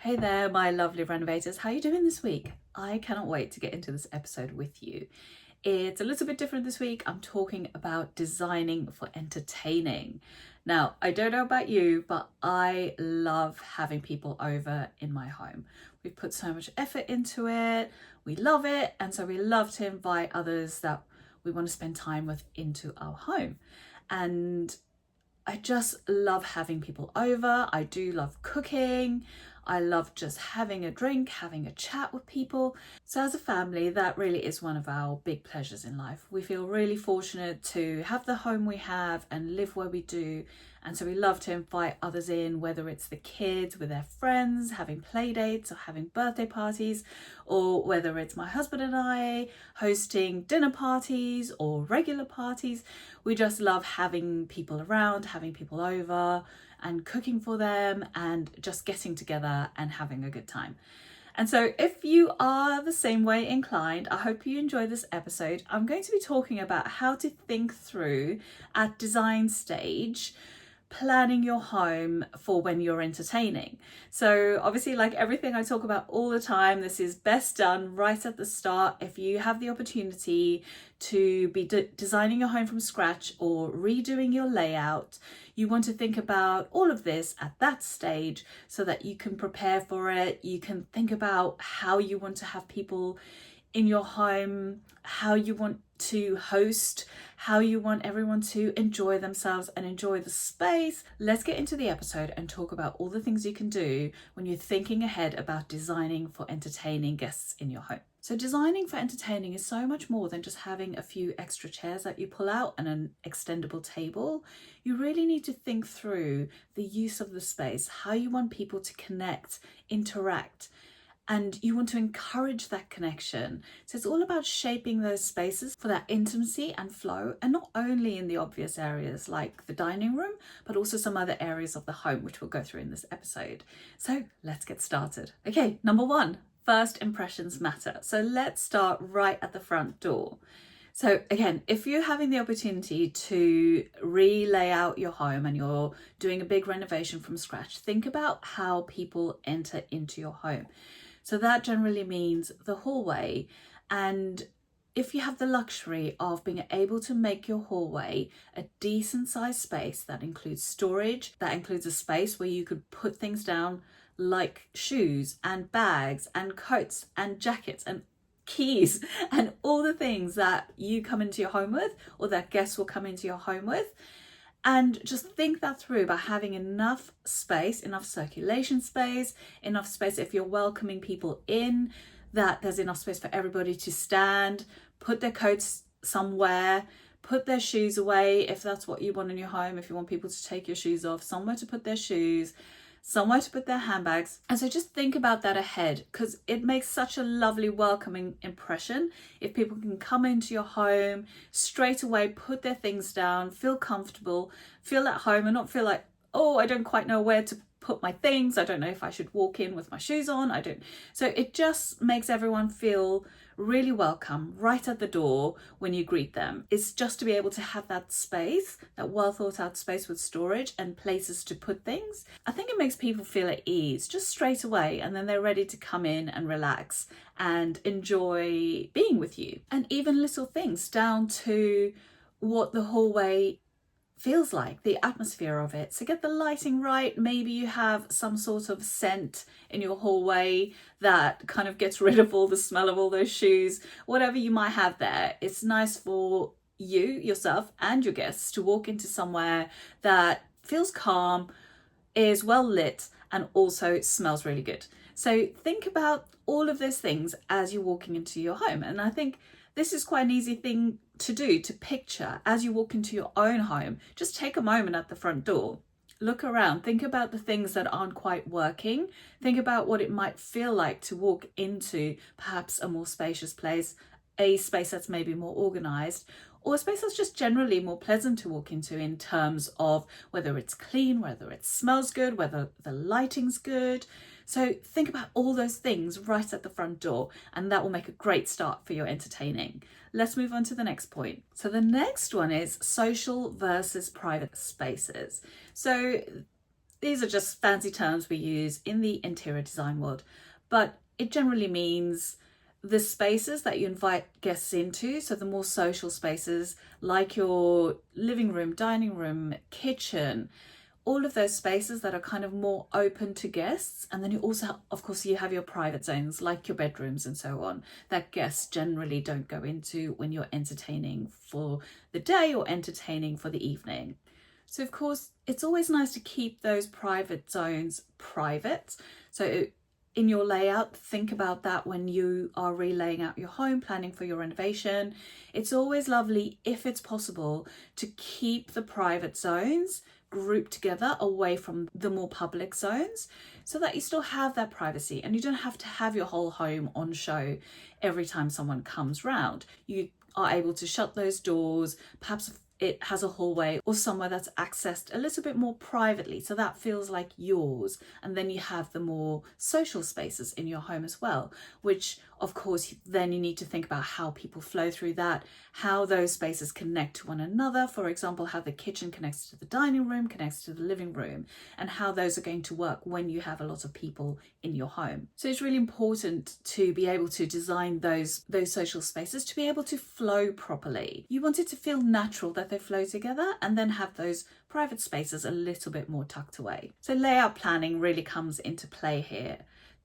Hey there, my lovely renovators. How are you doing this week? I cannot wait to get into this episode with you. It's a little bit different this week. I'm talking about designing for entertaining. Now, I don't know about you, but I love having people over in my home. We've put so much effort into it. We love it. And so we love to invite others that we want to spend time with into our home. And I just love having people over. I do love cooking. I love just having a drink, having a chat with people. So as a family, that really is one of our big pleasures in life. We feel really fortunate to have the home we have and live where we do. And so we love to invite others in, whether it's the kids with their friends, having play dates or having birthday parties, or whether it's my husband and I hosting dinner parties or regular parties. We just love having people around, having people over and cooking for them and just getting together and having a good time. And so if you are the same way inclined, I hope you enjoy this episode. I'm going to be talking about how to think through at design stage planning your home for when you're entertaining. So obviously, like everything I talk about all the time, this is best done right at the start. If you have the opportunity to be designing your home from scratch or redoing your layout, you want to think about all of this at that stage so that you can prepare for it. You can think about how you want to have people in your home, how you want to host, how you want everyone to enjoy themselves and enjoy the space. Let's get into the episode and talk about all the things you can do when you're thinking ahead about designing for entertaining guests in your home. So designing for entertaining is so much more than just having a few extra chairs that you pull out and an extendable table. You really need to think through the use of the space, how you want people to connect, interact, and you want to encourage that connection. So it's all about shaping those spaces for that intimacy and flow, and not only in the obvious areas like the dining room, but also some other areas of the home, which we'll go through in this episode. So let's get started. Okay, number one, first impressions matter. So let's start right at the front door. So again, if you're having the opportunity to re-lay out your home and you're doing a big renovation from scratch, think about how people enter into your home. So that generally means the hallway. And if you have the luxury of being able to make your hallway a decent sized space that includes storage, that includes a space where you could put things down like shoes and bags and coats and jackets and keys and all the things that you come into your home with or that guests will come into your home with. And just think that through by having enough space, enough circulation space, enough space if you're welcoming people in, that there's enough space for everybody to stand, put their coats somewhere, put their shoes away if that's what you want in your home, if you want people to take your shoes off, somewhere to put their shoes, somewhere to put their handbags. And so just think about that ahead, because it makes such a lovely welcoming impression if people can come into your home straight away, put their things down, feel comfortable, feel at home, and not feel like, oh, I don't quite know where to put my things, I don't know if I should walk in with my shoes on, I don't. So it just makes everyone feel really welcome right at the door when you greet them. It's just to be able to have that space, that well thought out space with storage and places to put things. I think it makes people feel at ease just straight away, and then they're ready to come in and relax and enjoy being with you. And even little things down to what the hallway feels like, the atmosphere of it. So get the lighting right. Maybe you have some sort of scent in your hallway that kind of gets rid of all the smell of all those shoes. Whatever you might have there, it's nice for you, yourself, and your guests to walk into somewhere that feels calm, is well lit, and also smells really good. So think about all of those things as you're walking into your home. And I think this is quite an easy thing to do, to picture as you walk into your own home. Just take a moment at the front door, look around, think about the things that aren't quite working, think about what it might feel like to walk into perhaps a more spacious place, a space that's maybe more organized, or a space that's just generally more pleasant to walk into in terms of whether it's clean, whether it smells good, whether the lighting's good. So think about all those things right at the front door, and that will make a great start for your entertaining. Let's move on to the next point. So the next one is social versus private spaces. So these are just fancy terms we use in the interior design world, but it generally means the spaces that you invite guests into. So the more social spaces like your living room, dining room, kitchen, all of those spaces that are kind of more open to guests. And then you also, of course, you have your private zones like your bedrooms and so on that guests generally don't go into when you're entertaining for the day or entertaining for the evening. So of course, it's always nice to keep those private zones private. So in your layout, think about that when you are relaying out your home, planning for your renovation. It's always lovely, if it's possible, to keep the private zones grouped together away from the more public zones so that you still have that privacy and you don't have to have your whole home on show every time someone comes round. You are able to shut those doors, perhaps it has a hallway or somewhere that's accessed a little bit more privately, so that feels like yours. And then you have the more social spaces in your home as well, which of course then you need to think about how people flow through that, how those spaces connect to one another. For example, how the kitchen connects to the dining room, connects to the living room, and how those are going to work when you have a lot of people in your home. So it's really important to be able to design those social spaces to be able to flow properly. You want it to feel natural that they flow together, and then have those private spaces a little bit more tucked away. So layout planning really comes into play here.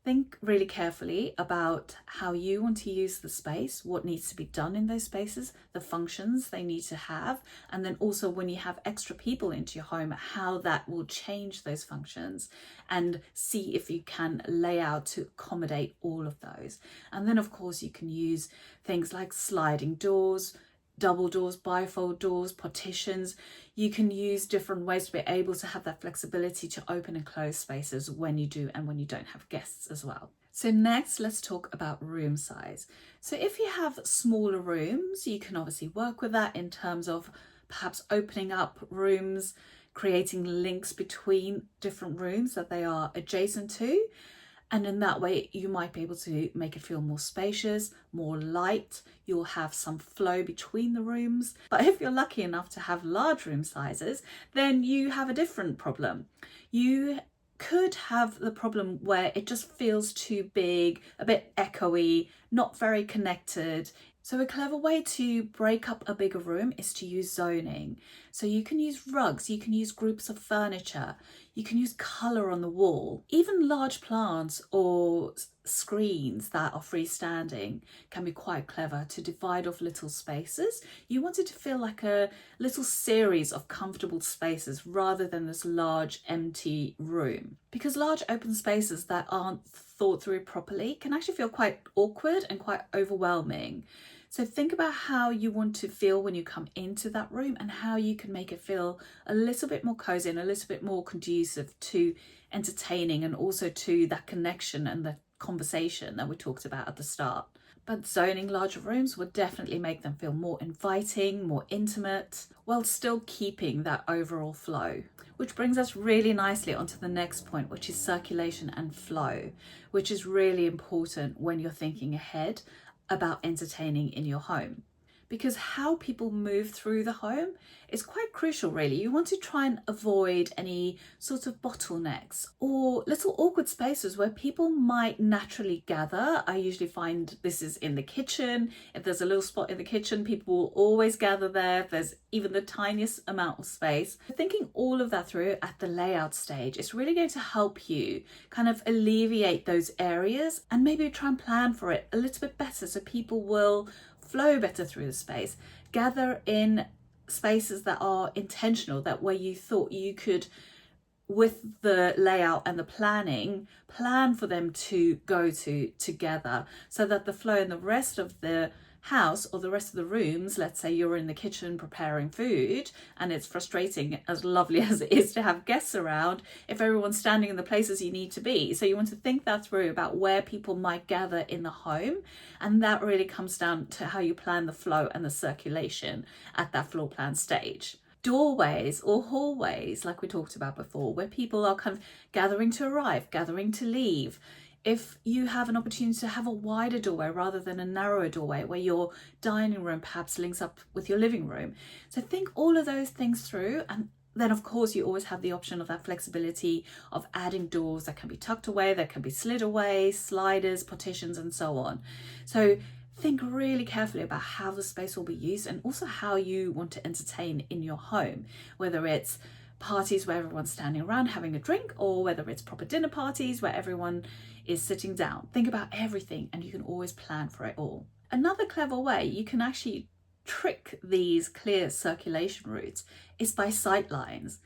Think really carefully about how you want to use the space, what needs to be done in those spaces, the functions they need to have, and then also when you have extra people into your home, how that will change those functions, and see if you can lay out to accommodate all of those. And then of course you can use things like sliding doors, double doors, bifold doors, partitions. You can use different ways to be able to have that flexibility to open and close spaces when you do and when you don't have guests as well. So next, let's talk about room size. So if you have smaller rooms, you can obviously work with that in terms of perhaps opening up rooms, creating links between different rooms that they are adjacent to. And in that way, you might be able to make it feel more spacious, more light. You'll have some flow between the rooms. But if you're lucky enough to have large room sizes, then you have a different problem. You could have the problem where it just feels too big, a bit echoey, not very connected. So a clever way to break up a bigger room is to use zoning. So you can use rugs, you can use groups of furniture, you can use colour on the wall. Even large plants or screens that are freestanding can be quite clever to divide off little spaces. You want it to feel like a little series of comfortable spaces rather than this large empty room. Because large open spaces that aren't thought through properly can actually feel quite awkward and quite overwhelming. So think about how you want to feel when you come into that room and how you can make it feel a little bit more cozy and a little bit more conducive to entertaining and also to that connection and the conversation that we talked about at the start. But zoning larger rooms will definitely make them feel more inviting, more intimate, while still keeping that overall flow. Which brings us really nicely onto the next point, which is circulation and flow, which is really important when you're thinking ahead about entertaining in your home. Because how people move through the home is quite crucial, really. You want to try and avoid any sort of bottlenecks or little awkward spaces where people might naturally gather. I usually find this is in the kitchen. If there's a little spot in the kitchen, people will always gather there. If there's even the tiniest amount of space. Thinking all of that through at the layout stage is really going to help you kind of alleviate those areas and maybe try and plan for it a little bit better so people will flow better through the space, gather in spaces that are intentional, that where you thought you could, with the layout and the planning, plan for them to go to together, so that the flow in the rest of the house or the rest of the rooms, let's say you're in the kitchen preparing food and it's frustrating, as lovely as it is to have guests around, if everyone's standing in the places you need to be. So you want to think that through about where people might gather in the home, and that really comes down to how you plan the flow and the circulation at that floor plan stage. Doorways or hallways, like we talked about before, where people are kind of gathering to arrive, gathering to leave. If you have an opportunity to have a wider doorway rather than a narrower doorway where your dining room perhaps links up with your living room. So think all of those things through and then of course you always have the option of that flexibility of adding doors that can be tucked away, that can be slid away, sliders, partitions, and so on. So think really carefully about how the space will be used and also how you want to entertain in your home, whether it's parties where everyone's standing around having a drink, or whether it's proper dinner parties where everyone is sitting down. Think about everything and you can always plan for it all. Another clever way you can actually trick these clear circulation routes is by sight lines.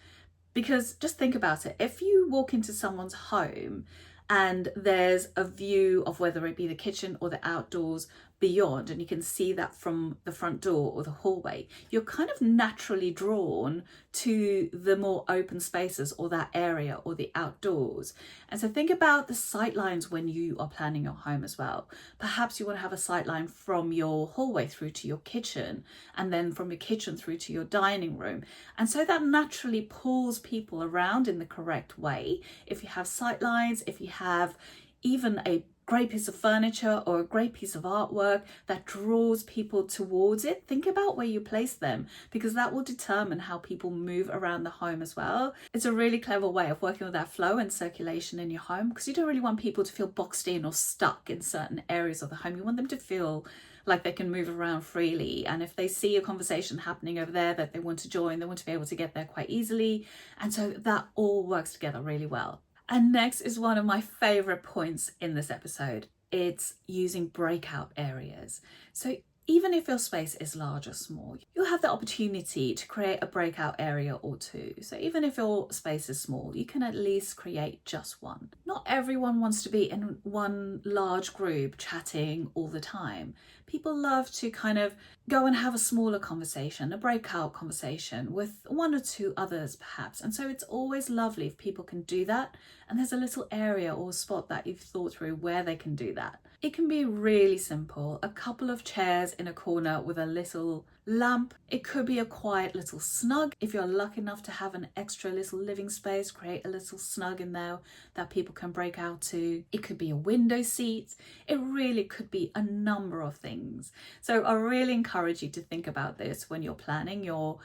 Because just think about it, if you walk into someone's home and there's a view of whether it be the kitchen or the outdoors beyond, and you can see that from the front door or the hallway, you're kind of naturally drawn to the more open spaces or that area or the outdoors. And so think about the sight lines when you are planning your home as well. Perhaps you want to have a sight line from your hallway through to your kitchen, and then from your kitchen through to your dining room. And so that naturally pulls people around in the correct way. If you have sight lines, if you have even a great piece of furniture or a great piece of artwork that draws people towards it, think about where you place them, because that will determine how people move around the home as well. It's a really clever way of working with that flow and circulation in your home, because you don't really want people to feel boxed in or stuck in certain areas of the home. You want them to feel like they can move around freely, and if they see a conversation happening over there that they want to join, they want to be able to get there quite easily. And so that all works together really well. And next is one of my favorite points in this episode. It's using breakout areas. So even if your space is large or small, you'll have the opportunity to create a breakout area or two. So even if your space is small, you can at least create just one. Not everyone wants to be in one large group chatting all the time. People love to kind of go and have a smaller conversation, a breakout conversation with one or two others perhaps. And so it's always lovely if people can do that. And there's a little area or spot that you've thought through where they can do that. It can be really simple. A couple of chairs in a corner with a little lamp. It could be a quiet little snug. If you're lucky enough to have an extra little living space, create a little snug in there that people can break out to. It could be a window seat. It really could be a number of things. So I really encourage you to think about this when you're planning your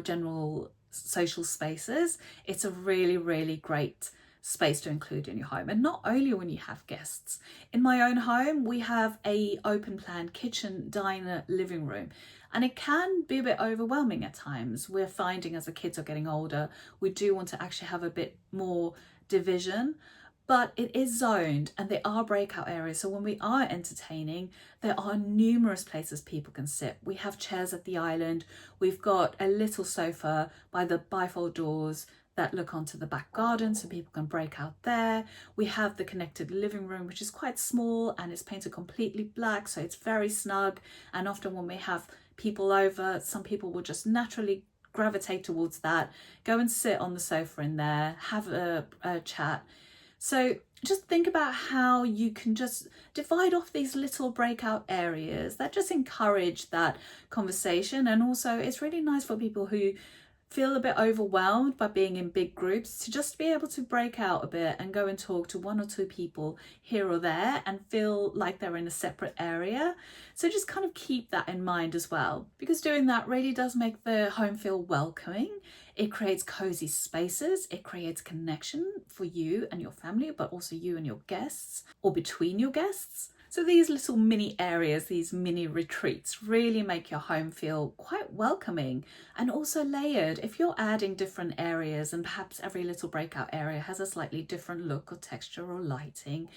general social spaces. It's a really, really great space to include in your home, and not only when you have guests. In my own home, we have a open plan kitchen, diner, living room, and it can be a bit overwhelming at times. We're finding as the kids are getting older, we do want to actually have a bit more division, but it is zoned and there are breakout areas. So when we are entertaining, there are numerous places people can sit. We have chairs at the island. We've got a little sofa by the bifold doors that look onto the back garden so people can break out there. We have the connected living room, which is quite small and it's painted completely black, so it's very snug. And often when we have people over, some people will just naturally gravitate towards that, go and sit on the sofa in there, have a chat. So just think about how you can just divide off these little breakout areas that just encourage that conversation. And also it's really nice for people who feel a bit overwhelmed by being in big groups to just be able to break out a bit and go and talk to one or two people here or there and feel like they're in a separate area. So just kind of keep that in mind as well, because doing that really does make the home feel welcoming. It creates cozy spaces, it creates connection for you and your family, but also you and your guests or between your guests. So these little mini areas, these mini retreats really make your home feel quite welcoming and also layered. If you're adding different areas and perhaps every little breakout area has a slightly different look or texture or lighting,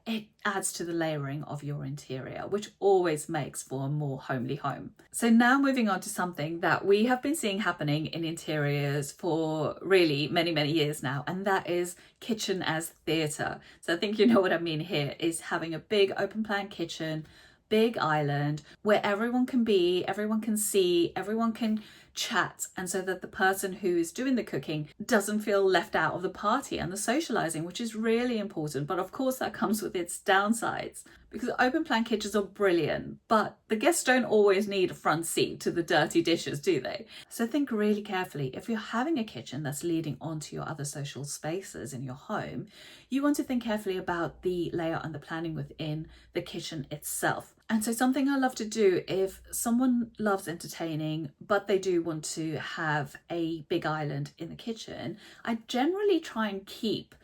it adds to the layering of your interior, which always makes for a more homely home. So now moving on to something that we have been seeing happening in interiors for really many, many years now, and that is kitchen as theatre. So I think you know what I mean here, is having a big open plan kitchen, big island where everyone can be, everyone can see, everyone can chat, and so that the person who is doing the cooking doesn't feel left out of the party and the socializing, which is really important. But of course that comes with its downsides, because open plan kitchens are brilliant, but the guests don't always need a front seat to the dirty dishes, do they? So think really carefully. If you're having a kitchen that's leading onto your other social spaces in your home, you want to think carefully about the layout and the planning within the kitchen itself. And so something I love to do, if someone loves entertaining, but they do want to have a big island in the kitchen, I generally try and keep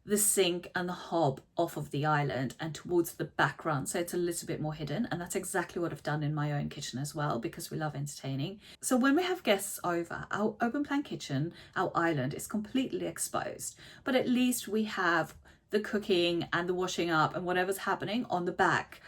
the sink and the hob off of the island and towards the background, so it's a little bit more hidden. And that's exactly what I've done in my own kitchen as well, because we love entertaining. So when we have guests over, our open plan kitchen, our island is completely exposed, but at least we have the cooking and the washing up and whatever's happening on the back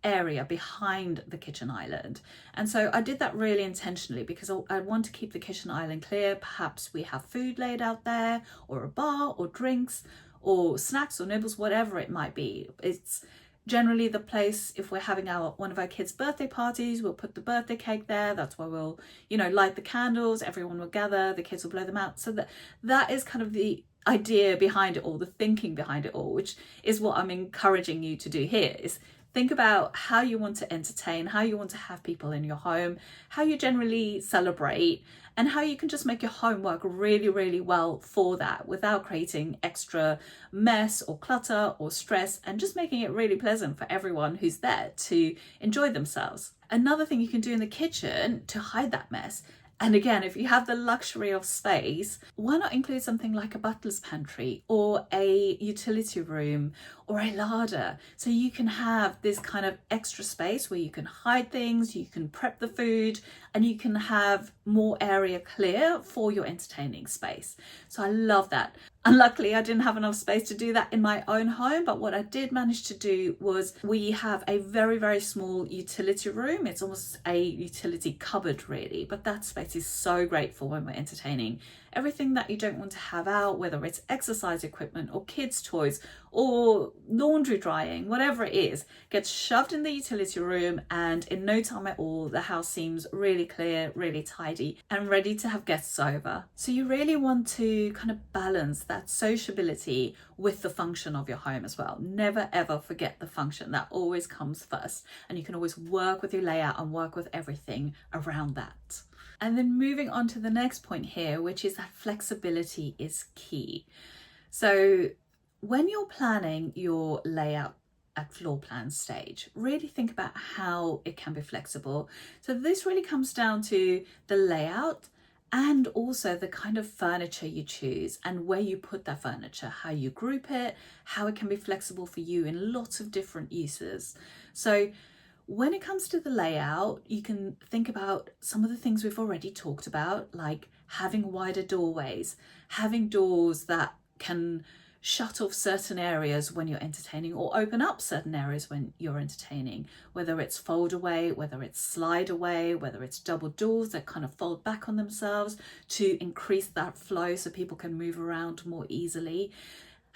area behind the kitchen island. And so I did that really intentionally because I want to keep the kitchen island clear. Perhaps we have food laid out there, or a bar, or drinks, or snacks, or nibbles, whatever it might be. It's generally the place, if we're having one of our kids' birthday parties, we'll put the birthday cake there. That's where we'll, light the candles, everyone will gather, the kids will blow them out. So that is kind of the idea behind it all, the thinking behind it all, which is what I'm encouraging you to do here, is think about how you want to entertain, how you want to have people in your home, how you generally celebrate, and how you can just make your home work really, really well for that without creating extra mess or clutter or stress, and just making it really pleasant for everyone who's there to enjoy themselves. Another thing you can do in the kitchen to hide that mess, and again, if you have the luxury of space, why not include something like a butler's pantry or a utility room or a larder, so you can have this kind of extra space where you can hide things, you can prep the food, and you can have more area clear for your entertaining space. So I love that. Unluckily, I didn't have enough space to do that in my own home, but what I did manage to do was we have a very, very small utility room. It's almost a utility cupboard really, but that space is so great for when we're entertaining. Everything that you don't want to have out, whether it's exercise equipment or kids' toys or laundry drying, whatever it is, gets shoved in the utility room, and in no time at all, the house seems really clear, really tidy, and ready to have guests over. So you really want to kind of balance that sociability with the function of your home as well. Never ever forget the function. That always comes first, and you can always work with your layout and work with everything around that. And then moving on to the next point here, which is that flexibility is key. So when you're planning your layout at floor plan stage, really think about how it can be flexible. So this really comes down to the layout and also the kind of furniture you choose and where you put that furniture, how you group it, how it can be flexible for you in lots of different uses. So when it comes to the layout, you can think about some of the things we've already talked about, like having wider doorways, having doors that can shut off certain areas when you're entertaining or open up certain areas when you're entertaining, whether it's fold away, whether it's slide away, whether it's double doors that kind of fold back on themselves to increase that flow so people can move around more easily.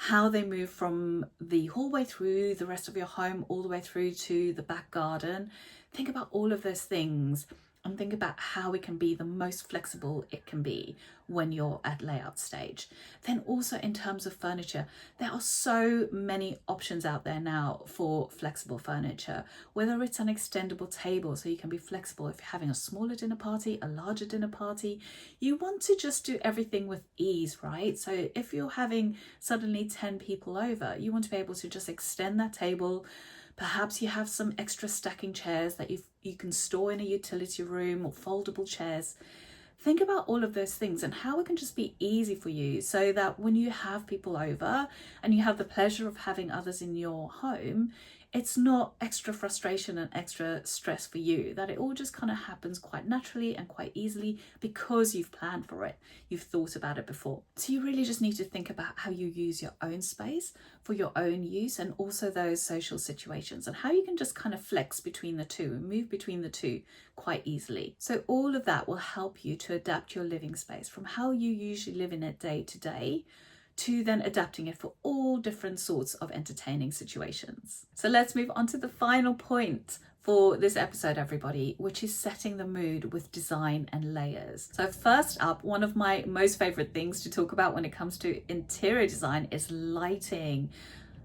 How they move from the hallway through the rest of your home all the way through to the back garden. Think about all of those things and think about how it can be the most flexible it can be when you're at layout stage. Then also in terms of furniture, there are so many options out there now for flexible furniture, whether it's an extendable table, so you can be flexible if you're having a smaller dinner party, a larger dinner party. You want to just do everything with ease, right? So if you're having suddenly 10 people over, you want to be able to just extend that table. Perhaps you have some extra stacking chairs that you can store in a utility room, or foldable chairs. Think about all of those things and how it can just be easy for you, so that when you have people over and you have the pleasure of having others in your home, it's not extra frustration and extra stress for you, that it all just kind of happens quite naturally and quite easily because you've planned for it, you've thought about it before. So you really just need to think about how you use your own space for your own use, and also those social situations, and how you can just kind of flex between the two and move between the two quite easily. So all of that will help you to adapt your living space from how you usually live in it day to day to then adapting it for all different sorts of entertaining situations. So let's move on to the final point for this episode, everybody, which is setting the mood with design and layers. So first up, one of my most favorite things to talk about when it comes to interior design is lighting.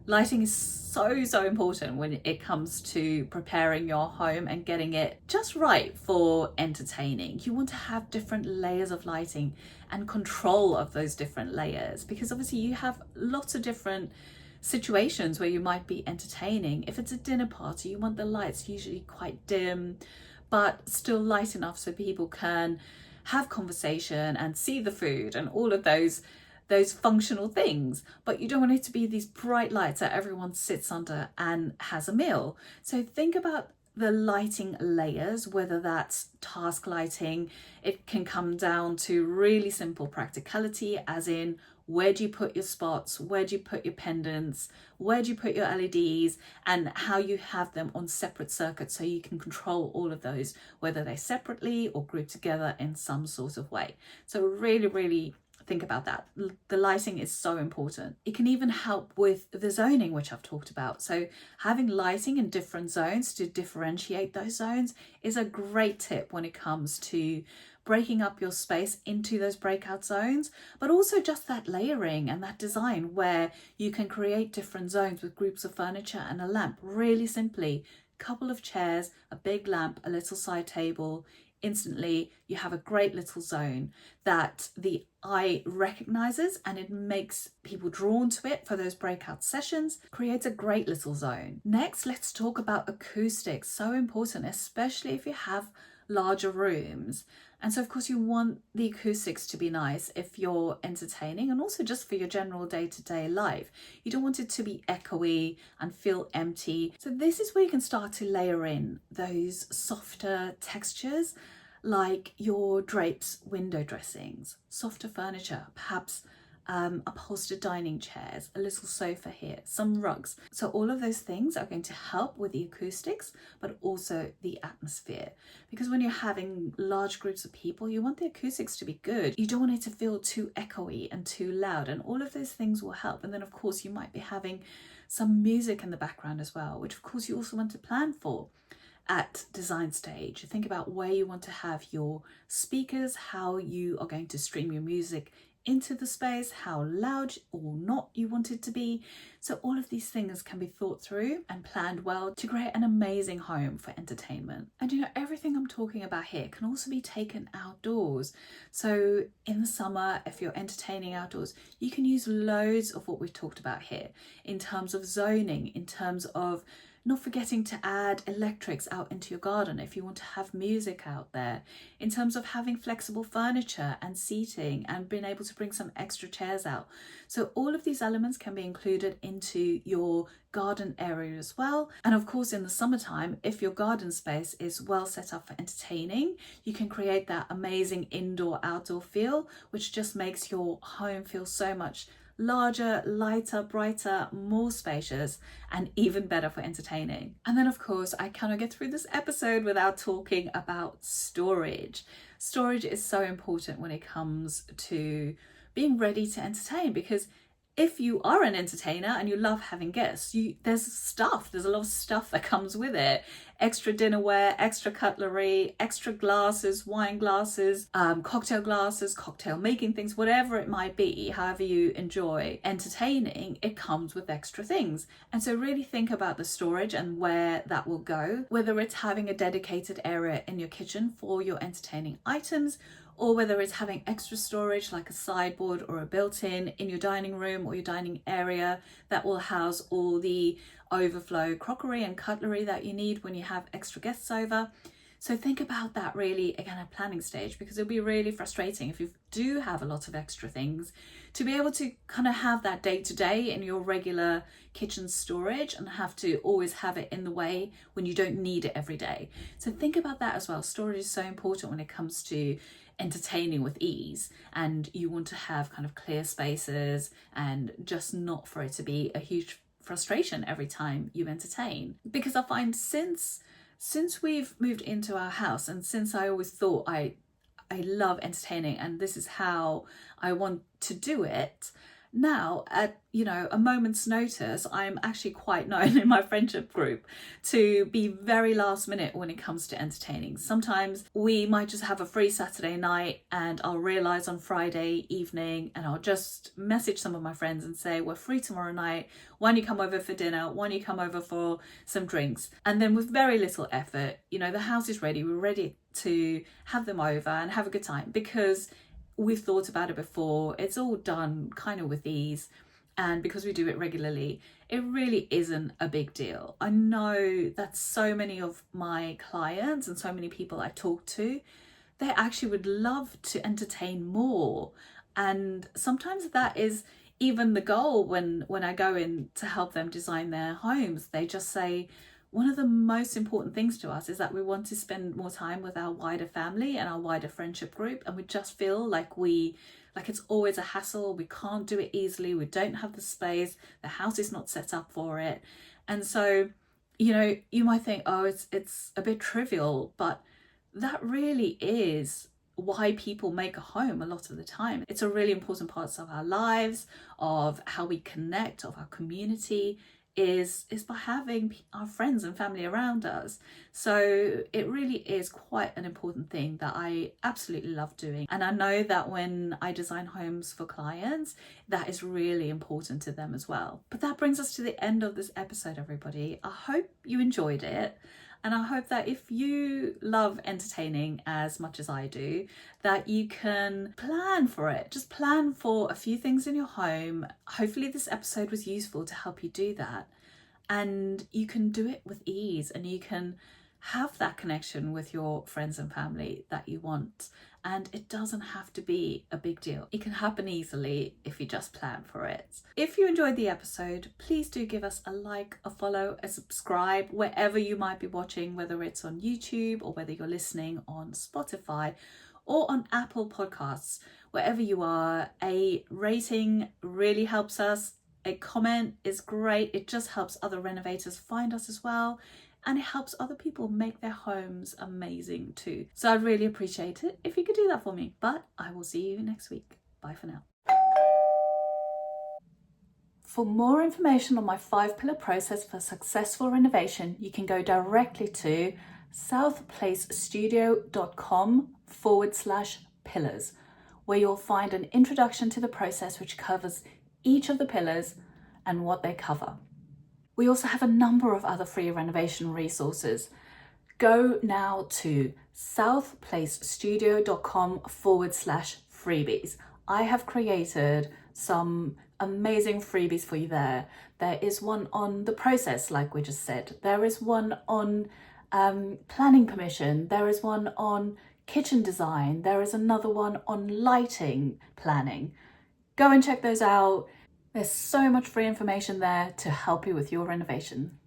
Lighting is so important when it comes to preparing your home and getting it just right for entertaining. You want to have different layers of lighting and control of those different layers, because obviously you have lots of different situations where you might be entertaining. If it's a dinner party, you want the lights usually quite dim, but still light enough so people can have conversation and see the food and all of those functional things. But you don't want it to be these bright lights that everyone sits under and has a meal. So think about the lighting layers, whether that's task lighting. It can come down to really simple practicality, as in, where do you put your spots, where do you put your pendants, where do you put your LEDs, and how you have them on separate circuits so you can control all of those, whether they're separately or grouped together in some sort of way. So really think about that. The lighting is so important. It can even help with the zoning, which I've talked about. So having lighting in different zones to differentiate those zones is a great tip when it comes to breaking up your space into those breakout zones, but also just that layering and that design where you can create different zones with groups of furniture and a lamp. Really simply, couple of chairs, a big lamp, a little side table. Instantly you have a great little zone that the eye recognizes, and it makes people drawn to it for those breakout sessions. Creates a great little zone. Next, let's talk about acoustics. So important, especially if you have larger rooms. And so of course you want the acoustics to be nice if you're entertaining, and also just for your general day-to-day life. You don't want it to be echoey and feel empty. So this is where you can start to layer in those softer textures, like your drapes, window dressings, softer furniture, perhaps upholstered dining chairs, a little sofa here, some rugs. So all of those things are going to help with the acoustics, but also the atmosphere. Because when you're having large groups of people, you want the acoustics to be good. You don't want it to feel too echoey and too loud, and all of those things will help. And then of course you might be having some music in the background as well, which of course you also want to plan for at design stage. Think about where you want to have your speakers, how you are going to stream your music into the space, how loud or not you want it to be. So all of these things can be thought through and planned well to create an amazing home for entertainment. And you know, everything I'm talking about here can also be taken outdoors. So in the summer, if you're entertaining outdoors, you can use loads of what we've talked about here in terms of zoning, in terms of not forgetting to add electrics out into your garden if you want to have music out there, in terms of having flexible furniture and seating and being able to bring some extra chairs out. So all of these elements can be included into your garden area as well. And of course in the summertime, if your garden space is well set up for entertaining, you can create that amazing indoor-outdoor feel, which just makes your home feel so much larger, lighter, brighter, more spacious, and even better for entertaining. And then of course, I cannot get through this episode without talking about storage. Storage is so important when it comes to being ready to entertain, because if you are an entertainer and you love having guests, there's a lot of stuff that comes with it. Extra dinnerware, extra cutlery, extra glasses, wine glasses, cocktail making things, whatever it might be, however you enjoy entertaining, it comes with extra things. And so really think about the storage and where that will go, whether it's having a dedicated area in your kitchen for your entertaining items, or whether it's having extra storage like a sideboard or a built-in in your dining room or your dining area that will house all the overflow crockery and cutlery that you need when you have extra guests over. So think about that really again at planning stage, because it'll be really frustrating if you do have a lot of extra things to be able to kind of have that day to day in your regular kitchen storage and have to always have it in the way when you don't need it every day. So think about that as well. Storage is so important when it comes to entertaining with ease, and you want to have kind of clear spaces and just not for it to be a huge frustration every time you entertain. Because I find since we've moved into our house, and since I always thought I love entertaining and this is how I want to do it, now at a moment's notice, I'm actually quite known in my friendship group to be very last minute when it comes to entertaining. Sometimes we might just have a free Saturday night and I'll realise on Friday evening and I'll just message some of my friends and say, we're free tomorrow night, why don't you come over for dinner, why don't you come over for some drinks? And then with very little effort, the house is ready, we're ready to have them over and have a good time, because we've thought about it before. It's all done kind of with ease, And because we do it regularly, it really isn't a big deal. I know that so many of my clients and so many people I talk to, they actually would love to entertain more. And sometimes that is even the goal when I go in to help them design their homes. They just say, one of the most important things to us is that we want to spend more time with our wider family and our wider friendship group. And we just feel like it's always a hassle. We can't do it easily. We don't have the space. The house is not set up for it. And so, you might think, oh, it's a bit trivial, but that really is why people make a home a lot of the time. It's a really important part of our lives, of how we connect, of our community, is by having our friends and family around us. So it really is quite an important thing that I absolutely love doing. And I know that when I design homes for clients, that is really important to them as well. But that brings us to the end of this episode, everybody. I hope you enjoyed it. And I hope that if you love entertaining as much as I do, that you can plan for it. Just plan for a few things in your home. Hopefully this episode was useful to help you do that. And you can do it with ease, and you can have that connection with your friends and family that you want. And it doesn't have to be a big deal. It can happen easily if you just plan for it. If you enjoyed the episode, please do give us a like, a follow, a subscribe, wherever you might be watching, whether it's on YouTube or whether you're listening on Spotify or on Apple Podcasts. Wherever you are, a rating really helps us. A comment is great. It just helps other renovators find us as well. And it helps other people make their homes amazing too. So I'd really appreciate it if you could do that for me. But I will see you next week. Bye for now. For more information on my 5-pillar process for successful renovation, you can go directly to southplacestudio.com/pillars, where you'll find an introduction to the process which covers each of the pillars and what they cover. We also have a number of other free renovation resources. Go now to southplacestudio.com/freebies. I have created some amazing freebies for you there. There is one on the process, like we just said. There is one on planning permission. There is one on kitchen design. There is another one on lighting planning. Go and check those out. There's so much free information there to help you with your renovation.